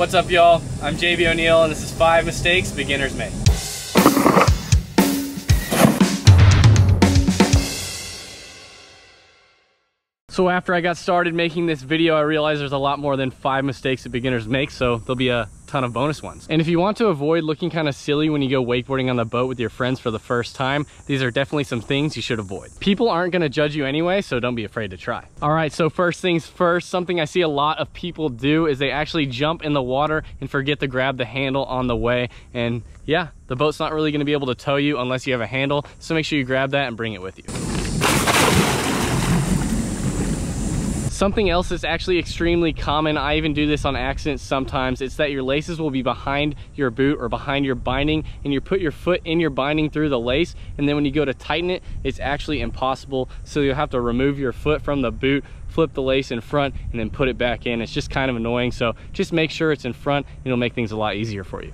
What's up, y'all? I'm ONeill, and this is 5 mistakes beginners make. So after I got started making this video, I realized there's a lot more than 5 mistakes that beginners make, so there'll be a ton of bonus ones. And if you want to avoid looking kind of silly when you go wakeboarding on the boat with your friends for the first time, these are definitely some things you should avoid. People aren't going to judge you anyway, so don't be afraid to try. All right, so first things first, something I see a lot of people do is they actually jump in the water and forget to grab the handle on the way. And yeah, the boat's not really going to be able to tow you unless you have a handle, so make sure you grab that and bring it with you. Something else that's actually extremely common, I even do this on accident sometimes, it's that your laces will be behind your boot or behind your binding, and you put your foot in your binding through the lace, and then when you go to tighten it, it's actually impossible. So you'll have to remove your foot from the boot, flip the lace in front, and then put it back in. It's just kind of annoying, so just make sure it's in front, and it'll make things a lot easier for you.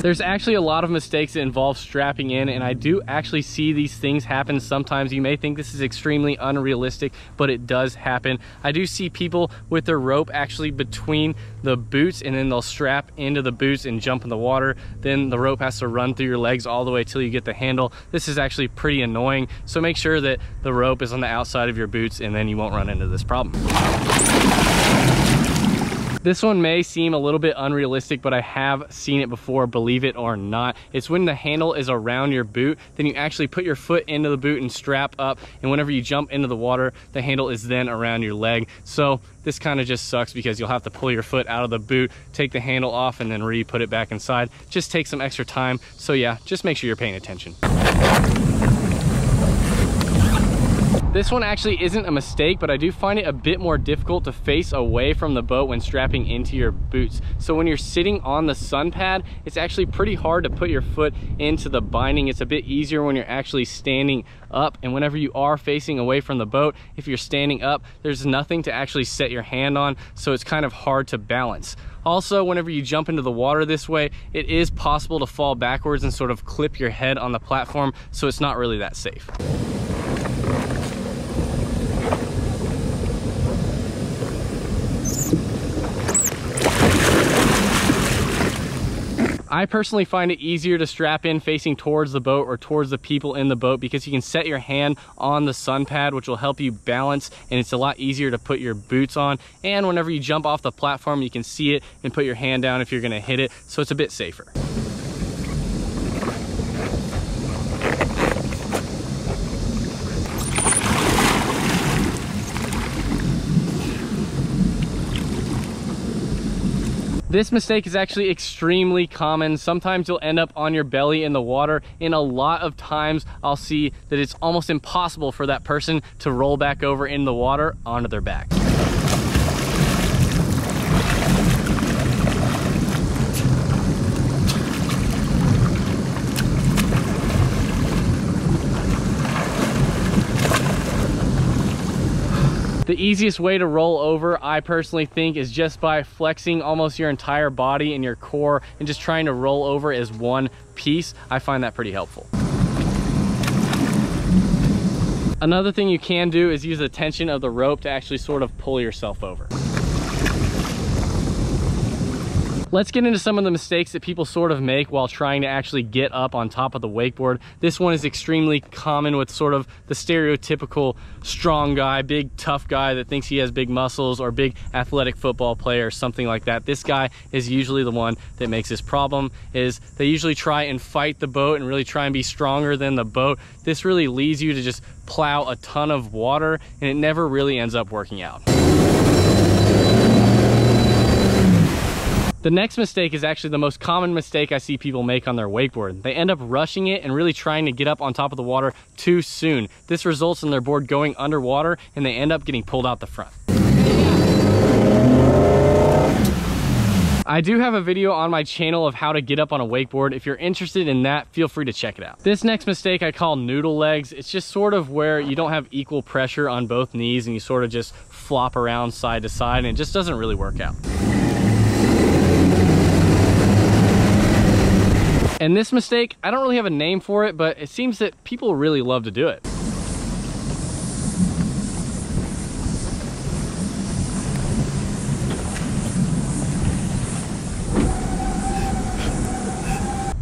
There's actually a lot of mistakes that involve strapping in, and I do actually see these things happen sometimes. You may think this is extremely unrealistic, but it does happen. I do see people with their rope actually between the boots, and then they'll strap into the boots and jump in the water. Then the rope has to run through your legs all the way till you get the handle. This is actually pretty annoying, so make sure that the rope is on the outside of your boots, and then you won't run into this problem. This one may seem a little bit unrealistic, but I have seen it before, believe it or not. It's when the handle is around your boot, then you actually put your foot into the boot and strap up, and whenever you jump into the water, the handle is then around your leg. So this kind of just sucks because you'll have to pull your foot out of the boot, take the handle off, and then re-put it back inside. Just takes some extra time. So yeah, just make sure you're paying attention. This one actually isn't a mistake, but I do find it a bit more difficult to face away from the boat when strapping into your boots. So when you're sitting on the sun pad, it's actually pretty hard to put your foot into the binding. It's a bit easier when you're actually standing up, and whenever you are facing away from the boat, if you're standing up, there's nothing to actually set your hand on, so it's kind of hard to balance. Also, whenever you jump into the water this way, it is possible to fall backwards and sort of clip your head on the platform, so it's not really that safe. I personally find it easier to strap in facing towards the boat or towards the people in the boat because you can set your hand on the sun pad, which will help you balance, and it's a lot easier to put your boots on. And whenever you jump off the platform, you can see it and put your hand down if you're gonna hit it, so it's a bit safer. This mistake is actually extremely common. Sometimes you'll end up on your belly in the water, and a lot of times I'll see that it's almost impossible for that person to roll back over in the water onto their back. The easiest way to roll over, I personally think, is just by flexing almost your entire body and your core and just trying to roll over as one piece. I find that pretty helpful. Another thing you can do is use the tension of the rope to actually sort of pull yourself over. Let's get into some of the mistakes that people sort of make while trying to actually get up on top of the wakeboard. This one is extremely common with sort of the stereotypical strong guy, big tough guy that thinks he has big muscles, or big athletic football player or something like that. This guy is usually the one that makes this problem, is they usually try and fight the boat and really try and be stronger than the boat. This really leads you to just plow a ton of water, and it never really ends up working out. The next mistake is actually the most common mistake I see people make on their wakeboard. They end up rushing it and really trying to get up on top of the water too soon. This results in their board going underwater, and they end up getting pulled out the front. I do have a video on my channel of how to get up on a wakeboard. If you're interested in that, feel free to check it out. This next mistake I call noodle legs. It's just sort of where you don't have equal pressure on both knees and you sort of just flop around side to side, and it just doesn't really work out. And this mistake, I don't really have a name for it, but it seems that people really love to do it.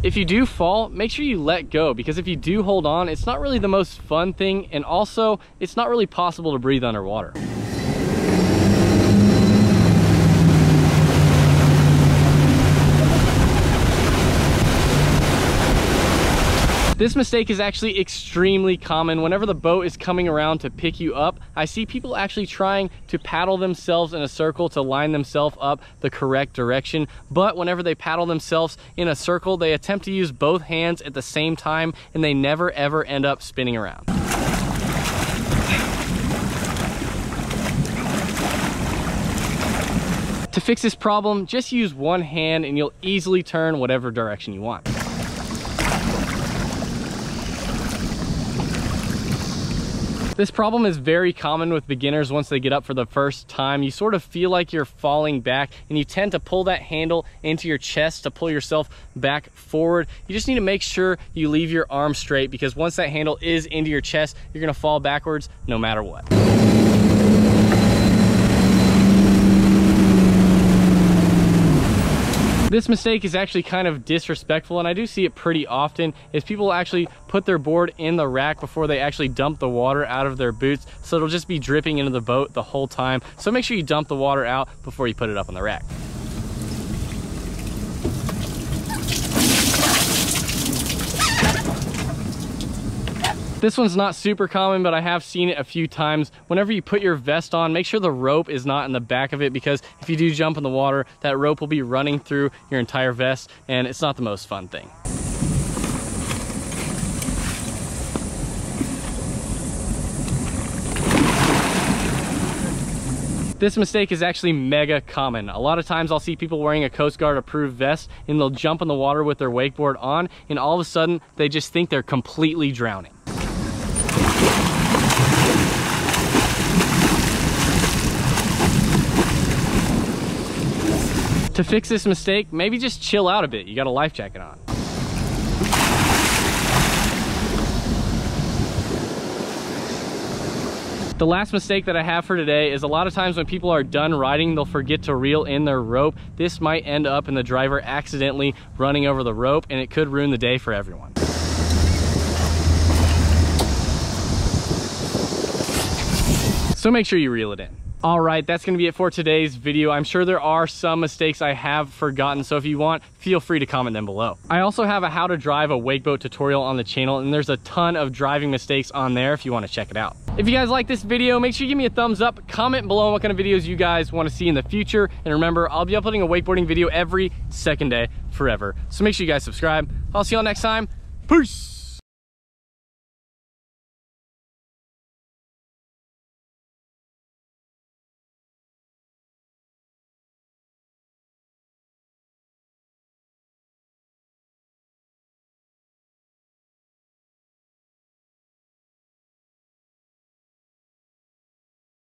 If you do fall, make sure you let go, because if you do hold on, it's not really the most fun thing, and also it's not really possible to breathe underwater. This mistake is actually extremely common. Whenever the boat is coming around to pick you up, I see people actually trying to paddle themselves in a circle to line themselves up the correct direction. But whenever they paddle themselves in a circle, they attempt to use both hands at the same time, and they never ever end up spinning around. To fix this problem, just use one hand and you'll easily turn whatever direction you want. This problem is very common with beginners. Once they get up for the first time, you sort of feel like you're falling back, and you tend to pull that handle into your chest to pull yourself back forward. You just need to make sure you leave your arms straight, because once that handle is into your chest, you're gonna fall backwards no matter what. This mistake is actually kind of disrespectful, and I do see it pretty often, is people actually put their board in the rack before they actually dump the water out of their boots, so it'll just be dripping into the boat the whole time. So make sure you dump the water out before you put it up on the rack. This one's not super common, but I have seen it a few times. Whenever you put your vest on, make sure the rope is not in the back of it, because if you do jump in the water, that rope will be running through your entire vest, and it's not the most fun thing. This mistake is actually mega common. A lot of times I'll see people wearing a Coast Guard approved vest, and they'll jump in the water with their wakeboard on, and all of a sudden they just think they're completely drowning. To fix this mistake, maybe just chill out a bit. You got a life jacket on. The last mistake that I have for today is a lot of times when people are done riding, they'll forget to reel in their rope. This might end up in the driver accidentally running over the rope, and it could ruin the day for everyone. So make sure you reel it in. All right, that's gonna be it for today's video. I'm sure there are some mistakes I have forgotten, so if you want, feel free to comment them below. I also have a how to drive a wakeboat tutorial on the channel, and there's a ton of driving mistakes on there if you wanna check it out. If you guys like this video, make sure you give me a thumbs up, comment below what kind of videos you guys wanna see in the future, and remember, I'll be uploading a wakeboarding video every second day forever. So make sure you guys subscribe. I'll see y'all next time. Peace!